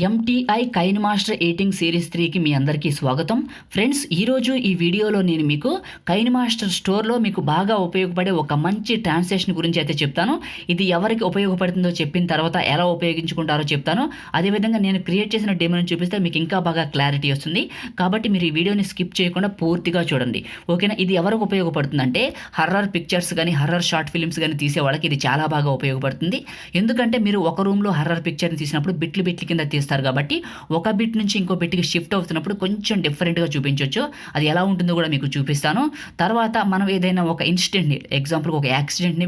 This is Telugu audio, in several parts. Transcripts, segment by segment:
MTI కైన్మాస్టర్ ఎడిటింగ్ సిరీస్ 3కి మీ అందరికీ స్వాగతం. ఫ్రెండ్స్, ఈరోజు ఈ వీడియోలో నేను మీకు కైన్మాస్టర్ స్టోర్లో మీకు బాగా ఉపయోగపడే ఒక మంచి ట్రాన్స్లేషన్ గురించి అయితే చెప్తాను. ఇది ఎవరికి ఉపయోగపడుతుందో చెప్పిన తర్వాత ఎలా ఉపయోగించుకుంటారో చెప్తాను. అదేవిధంగా నేను క్రియేట్ చేసిన డెమోని చూపిస్తే మీకు ఇంకా బాగా క్లారిటీ వస్తుంది. కాబట్టి మీరు ఈ వీడియోని స్కిప్ చేయకుండా పూర్తిగా చూడండి, ఓకేనా? ఇది ఎవరికి ఉపయోగపడుతుందంటే హర్రర్ పిక్చర్స్ కానీ హర్రర్ షార్ట్ ఫిల్మ్స్ కానీ తీసే వాళ్ళకి ఇది చాలా బాగా ఉపయోగపడుతుంది. ఎందుకంటే మీరు ఒక రూమ్లో హర్రర్ పిక్చర్ని తీసినప్పుడు బిట్లు కింద తీస్తారు కాబట్టి ఒక బిట్ నుంచి ఇంకో బిట్కి షిఫ్ట్ అవుతున్నప్పుడు కొంచెం డిఫరెంట్గా చూపించవచ్చు. అది ఎలా ఉంటుందో కూడా మీకు చూపిస్తాను. తర్వాత మనం ఏదైనా ఒక ఇన్సిడెంట్ని, ఎగ్జాంపుల్ ఒక యాక్సిడెంట్ని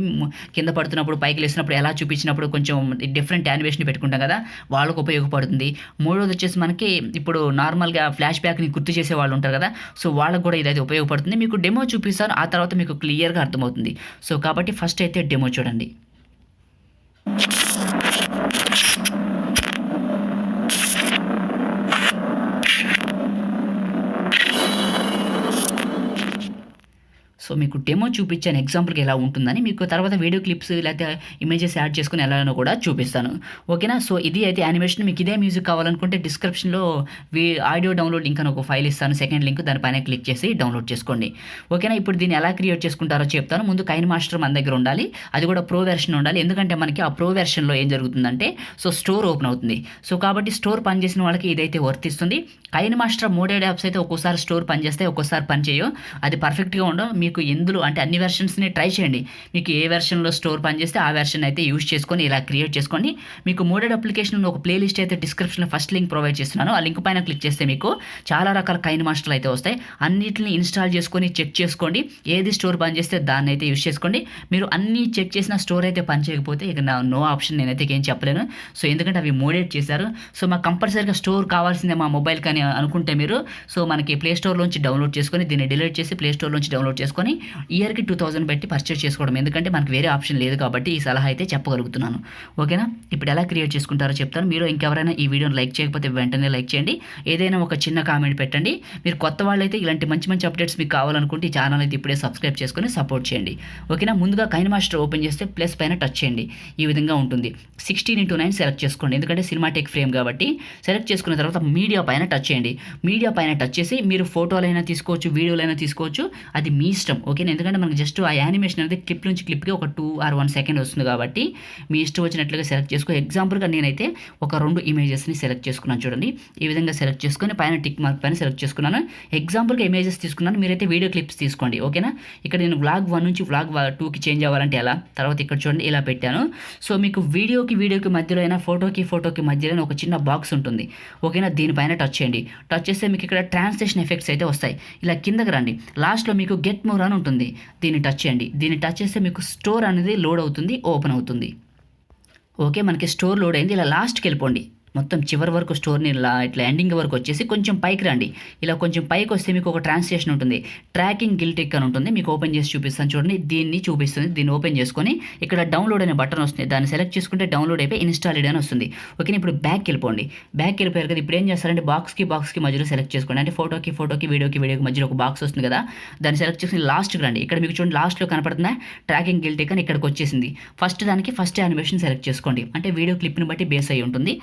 కింద పడుతున్నప్పుడు పైకి లేసినప్పుడు ఎలా చూపించినప్పుడు కొంచెం డిఫరెంట్ యానిమేషన్ పెట్టుకుంటాం కదా, వాళ్ళకు ఉపయోగపడుతుంది. మూడోది వచ్చేసి మనకి ఇప్పుడు నార్మల్గా ఫ్లాష్ బ్యాక్ని గుర్తు చేసే వాళ్ళు ఉంటారు కదా, సో వాళ్ళకు కూడా ఇదైతే ఉపయోగపడుతుంది. మీకు డెమో చూపిస్తాను, ఆ తర్వాత మీకు క్లియర్గా అర్థమవుతుంది. సో కాబట్టి ఫస్ట్ అయితే డెమో చూడండి. సో మీకు డెమో చూపించాను ఎగ్జాంపుల్కి ఎలా ఉంటుందని. మీకు తర్వాత వీడియో క్లిప్స్ లేకపోతే ఇమేజెస్ యాడ్ చేసుకుని ఎలానో కూడా చూపిస్తాను, ఓకేనా? సో ఇది అయితే యానిమేషన్. మీకు ఇదే మ్యూజిక్ కావాలనుకుంటే డిస్క్రిప్షన్లో ఆడియో డౌన్లోడ్ లింక్ అని ఒక ఫైల్ ఇస్తాను, సెకండ్ లింక్, దానిపైన క్లిక్ చేసి డౌన్లోడ్ చేసుకోండి, ఓకేనా? ఇప్పుడు దీన్ని ఎలా క్రియేట్ చేసుకుంటారో చెప్తాను. ముందు కైన్మాస్టర్ మన దగ్గర ఉండాలి, అది కూడా ప్రో వెర్షన్ ఉండాలి. ఎందుకంటే మనకి ఆ ప్రో వెర్షన్లో ఏం జరుగుతుందంటే సో స్టోర్ ఓపెన్ అవుతుంది. సో కాబట్టి స్టోర్ పనిచేసిన వాళ్ళకి ఇదైతే వర్తిస్తుంది. కైన్మాస్టర్ మోడెడ్ యాప్స్ అయితే ఒక్కోసారి స్టోర్ పనిచేస్తే ఒక్కోసారి పనిచేయవు, అది పర్ఫెక్ట్గా ఉండవు. మీకు ఎందులో అంటే అన్ని వెర్షన్స్ని ట్రై చేయండి. మీకు ఏ వెర్షన్లో స్టోర్ పనిచేస్తే ఆ వెర్షన్ అయితే యూజ్ చేసుకొని ఇలా క్రియేట్ చేసుకోండి. మీకు మోడెడ్ అప్లికేషన్ ఒక ప్లేలిస్ట్ అయితే డిస్క్రిప్షన్లో ఫస్ట్ లింక్ ప్రొవైడ్ చేస్తున్నాను. ఆ లింక్ పైన క్లిక్ చేస్తే మీకు చాలా రకాల కైన్మాస్టర్లు అయితే వస్తాయి. అన్నిటిని ఇన్స్టాల్ చేసుకొని చెక్ చేసుకోండి. ఏది స్టోర్ పనిచేస్తే దాన్ని అయితే యూజ్ చేసుకోండి. మీరు అన్నీ చెక్ చేసిన స్టోర్ అయితే పనిచేయకపోతే ఇక నో ఆప్షన్, నేనైతే ఏం చెప్పలేను. సో ఎందుకంటే అవి మోడెడ్ చేశారు. సో మాకు కంపల్సరీగా స్టోర్ కావాల్సిందే మా మొబైల్ కానీ అనుకుంటే మీరు సో మనకి ప్లే స్టోర్లోంచి డౌన్లోడ్ చేసుకొని దీన్ని డిలీట్ చేసి ప్లే స్టోర్లోంచి డౌన్లోడ్ చేసుకొని ఇయర్కి 2000 పెట్టి పర్చేస్ చేసుకోవడం. ఎందుకంటే మనకు వేరే ఆప్షన్ లేదు కాబట్టి ఈ సలహా అయితే చెప్పగలుగుతున్నాను, ఓకేనా? ఇప్పుడు ఎలా క్రియేట్ చేసుకుంటారో చెప్తాను. మీరు ఇంకెవరైనా ఈ వీడియోని లైక్ చేయకపోతే వెంటనే లైక్ చేయండి. ఏదైనా ఒక చిన్న కామెంట్ పెట్టండి. మీరు కొత్త వాళ్ళైతే ఇలాంటి మంచి మంచి అప్డేట్స్ మీకు కావాలనుకుంటే ఈ ఛానల్ అయితే ఇప్పుడే సబ్స్క్రైబ్ చేసుకొని సపోర్ట్ చేయండి, ఓకేనా? ముందుగా కైన్మాస్టర్ ఓపెన్ చేస్తే ప్లస్ పైన టచ్ చేయండి. ఈ విధంగా ఉంటుంది. 16:9 సెలెక్ట్ చేసుకోండి, ఎందుకంటే సినిమాటిక్ ఫ్రేమ్ కాబట్టి. సెలెక్ట్ చేసుకున్న తర్వాత మీడియా పైన టచ్ చేయండి. మీడియా పైన టచ్ చేసి మీరు ఫోటోలైనా తీసుకోవచ్చు, వీడియోలైనా తీసుకోవచ్చు, అది మీ ఇష్టం, ఓకేనా? ఎందుకంటే మనకు జస్ట్ ఆ యానిమేషన్ అనేది క్లిప్ నుంచి క్లిప్కి ఒక 2 or 1 సెకండ్ వస్తుంది కాబట్టి మీ ఇష్టం వచ్చినట్లుగా సెలెక్ట్ చేసుకో. ఎగ్జాంపుల్గా నేనైతే ఒక 2 ఇమేజెస్ని సెలెక్ట్ చేసుకున్నాను. చూడండి, ఈ విధంగా సెలెక్ట్ చేసుకొని పైన టిక్ మార్క్ పైన సెలెక్ట్ చేసుకున్నాను. ఎగ్జాంపుల్గా ఇమేజెస్ తీసుకున్నాను, మీరైతే వీడియో క్లిప్స్ తీసుకోండి, ఓకేనా? ఇక్కడ నేను వ్లాగ్ 1 నుంచి వ్లాగ్ 2కి చేంజ్ అవ్వాలంటే ఎలా, తర్వాత ఇక్కడ చూడండి ఇలా పెట్టాను. సో మీకు వీడియోకి మధ్యలో అయినా ఫోటోకి మధ్యలో ఒక చిన్న బాక్స్ ఉంటుంది, ఓకేనా? దీనిపైన టచ్ చేయండి. టచ్ చేస్తే మీకు ఇక్కడ ట్రాన్స్లేషన్ ఎఫెక్ట్స్ అయితే వస్తాయి. ఇలా కిందకి రండి, లాస్ట్లో మీకు గెట్ మోర్ అని ఉంటుంది, దీన్ని టచ్ చేయండి. దీన్ని టచ్ చేస్తే మీకు స్టోర్ అనేది లోడ్ అవుతుంది, ఓపెన్ అవుతుంది, ఓకే? మనకి స్టోర్ లోడ్ అయింది. ఇలా లాస్ట్కి వెళ్ళిపోండి, మొత్తం చివరి వరకు స్టోర్ని ఇట్లా ఎండింగ్ వరకు వచ్చేసి కొంచెం పైకి రండి. ఇలా కొంచెం పైకి వస్తే మీకు ఒక ట్రాన్స్లేషన్ ఉంటుంది, ట్రాకింగ్ గిల్టిక్ అని ఉంటుంది. మీకు ఓపెన్ చేసి చూపిస్తాను చూడండి, దీన్ని చూపిస్తుంది. దీన్ని ఓపెన్ చేసుకొని ఇక్కడ డౌన్లోడ్ అనే బటన్ వస్తుంది, దాన్ని సెలెక్ట్ చేసుకుంటే డౌన్లోడ్ అయిపోయి ఇన్స్టాల్డ్ అని వస్తుంది, ఓకే? ఇప్పుడు బ్యాక్ వెళ్ళిపోండి. బ్యాక్ వెళ్ళిపోయారు కదా, ఇప్పుడు ఏం చేస్తారంటే బాక్స్కి మధ్యలో సెలెక్ట్ చేసుకోండి. అంటే ఫోటోకి వీడియోకి మధ్యలో ఒక బాక్స్ వస్తుంది కదా, దాన్ని సెలెక్ట్ చేసుకుని లాస్ట్కి రండి. ఇక్కడ మీకు చూడండి లాస్ట్లో కనపడుతుందా ట్రాకింగ్ గిల్టిక్ అని, ఇక్కడికి వచ్చేసింది. ఫస్ట్ యానిమేషన్ సెలెక్ట్ చేసుకోండి, అంటే వీడియో క్లిప్ని బట్టి బేస్ అయ్యి ఉంటుంది.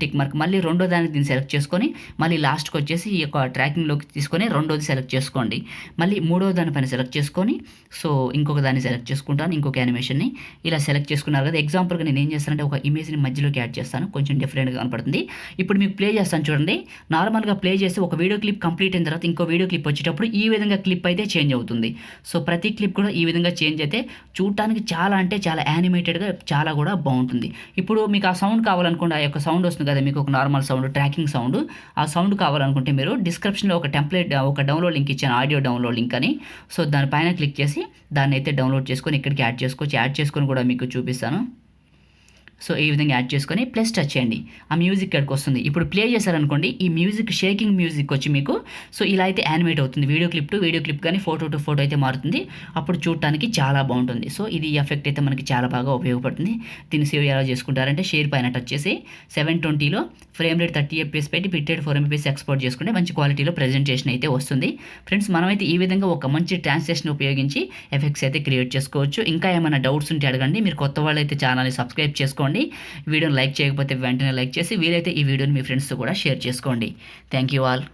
టిక్ మార్క్ మళ్ళీ రెండో దానికి దీన్ని సెలెక్ట్ చేసుకొని మళ్ళీ లాస్ట్కి వచ్చేసి ఈ యొక్క ట్రాకింగ్లోకి తీసుకొని రెండోది సెలెక్ట్ చేసుకోండి. మళ్ళీ మూడో దానిపైన సెలెక్ట్ చేసుకొని సో ఇంకొక దాన్ని సెలెక్ట్ చేసుకుంటాను, ఇంకొక యానిమేషన్ని. ఇలా సెలెక్ట్ చేసుకున్నారు కదా, ఎగ్జాంపుల్గా నేను ఏం చేస్తానంటే ఒక ఇమేజ్ని మధ్యలోకి యాడ్ చేస్తాను, కొంచెం డిఫరెంట్గా కనపడుతుంది. ఇప్పుడు మీకు ప్లే చేస్తాను చూడండి. నార్మల్గా ప్లే చేసి ఒక వీడియో క్లిప్ కంప్లీట్ అయిన తర్వాత ఇంకో వీడియో క్లిప్ వచ్చేటప్పుడు ఈ విధంగా క్లిప్ అయితే చేంజ్ అవుతుంది. సో ప్రతి క్లిప్ కూడా ఈ విధంగా చేంజ్ అయితే చూడటానికి చాలా అంటే చాలా యానిమేటెడ్గా చాలా కూడా బాగుంటుంది. ఇప్పుడు మీకు ఆ సౌండ్ కావాలనుకోండి, ఆ యొక్క సౌండ్ వస్తుంది కదా, మీకు ఒక నార్మల్ సౌండ్, ట్రాకింగ్ సౌండ్, ఆ సౌండ్ కావాలనుకుంటే మీరు డిస్క్రిప్షన్లో ఒక టెంప్లెట్, ఒక డౌన్లోడ్ లింక్ ఇచ్చాను, ఆడియో డౌన్లోడ్ లింక్ అని. సో దానిపైన క్లిక్ చేసి దాన్ని అయితే డౌన్లోడ్ చేసుకొని ఇక్కడికి యాడ్ చేసుకోవచ్చు. యాడ్ చేసుకొని కూడా మీకు చూపిస్తాను. సో ఈ విధంగా యాడ్ చేసుకొని ప్లస్ టచ్ చేయండి, ఆ మ్యూజిక్ ఇక్కడికి వస్తుంది. ఇప్పుడు ప్లే చేశారనుకోండి, ఈ మ్యూజిక్ షేకింగ్ మ్యూజిక్ వచ్చి మీకు సో ఇలా అయితే యానిమేట్ అవుతుంది. వీడియో క్లిప్ కానీ ఫోటో టు ఫోటో అయితే మారుతుంది, అప్పుడు చూడటానికి చాలా బాగుంటుంది. సో ఇది ఎఫెక్ట్ అయితే మనకి చాలా బాగా ఉపయోగపడుతుంది. దీన్ని సేవ్ ఎలా చేసుకుంటారంటే షేర్ పైన టచ్ చేసి 720లో ఫ్రేమ్ రేట్ 30 FPS పెట్టి బిట్రేట్ 4 MB ఎక్స్పోర్ట్ చేసుకుంటే మంచి క్వాలిటీలో ప్రజెంటేషన్ అయితే వస్తుంది. ఫ్రెండ్స్, మనమైతే ఈ విధంగా ఒక మంచి ట్రాన్స్లేషన్ ఉపయోగించి ఎఫెక్ట్స్ అయితే క్రియేట్ చేసుకోవచ్చు. ఇంకా ఏమైనా డౌట్స్ ఉంటే అడగండి. మీరు కొత్త వాళ్ళైతే ఛానల్ని సబ్స్క్రైబ్ చేసుకోండి. చేసుకోండి. వీడియోని లైక్ చేయకపోతే వెంటనే లైక్ చేసి వీలైతే ఈ వీడియోని మీ ఫ్రెండ్స్తో కూడా షేర్ చేసుకోండి. Thank you all.